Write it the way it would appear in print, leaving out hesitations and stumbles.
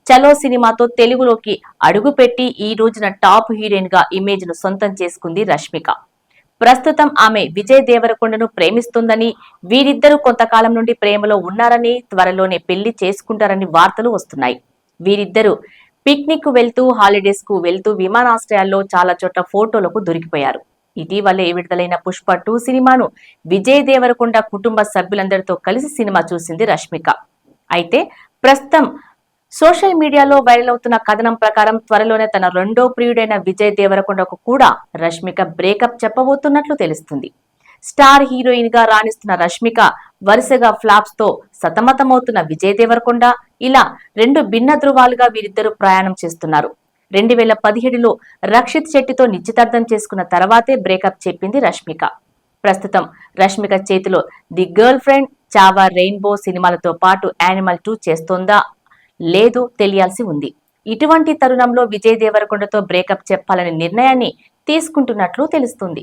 చలో సినిమాతో తెలుగులోకి అడుగుపెట్టి ఈ రోజున టాప్ హీరోయిన్ గా ఇమేజ్ ను సొంతం చేసుకుంది రష్మిక. ప్రస్తుతం ఆమె విజయ్ దేవరకొండను ప్రేమిస్తుందని, వీరిద్దరూ కొంతకాలం నుండి ప్రేమలో ఉన్నారని, త్వరలోనే పెళ్లి చేసుకుంటారని వార్తలు వస్తున్నాయి. వీరిద్దరూ పిక్నిక్ కు వెళ్తూ, హాలిడేస్ కు వెళ్తూ విమానాశ్రయాల్లో చాలా చోట్ల ఫోటోలకు దొరికిపోయారు. ఇటీవలే విడుదలైన పుష్ప 2 సినిమాను విజయ్ దేవరకొండ కుటుంబ సభ్యులందరితో కలిసి సినిమా చూసింది రష్మిక. అయితే ప్రస్తుతం సోషల్ మీడియాలో వైరల్ అవుతున్న కథనం ప్రకారం త్వరలోనే తన రెండో ప్రియుడైన విజయ్ దేవరకొండకు కూడా రష్మిక బ్రేకప్ చెప్పబోతున్నట్లు తెలుస్తుంది. స్టార్ హీరోయిన్ గా రాణిస్తున్న రష్మిక వరుసగా ఫ్లాప్స్ తో సతమతమవుతున్న విజయ్ దేవరకొండ ఇలా రెండు భిన్న ధృవాలుగా వీరిద్దరూ ప్రయాణం చేస్తున్నారు. 2017లో రక్షిత్ శెట్టితో నిశ్చితార్థం చేసుకున్న తర్వాతే బ్రేకప్ చెప్పింది రష్మిక. ప్రస్తుతం రష్మిక చేతిలో the girl friend, Chhaava, rainbow సినిమాలతో పాటు యానిమల్ 2 చేస్తోందా లేదో తెలియాల్సి ఉంది. ఇటువంటి తరుణంలో విజయ్ దేవరకొండతో బ్రేకప్ చెప్పాలనే నిర్ణయాన్ని తీసుకుంటున్నట్లు తెలుస్తుంది.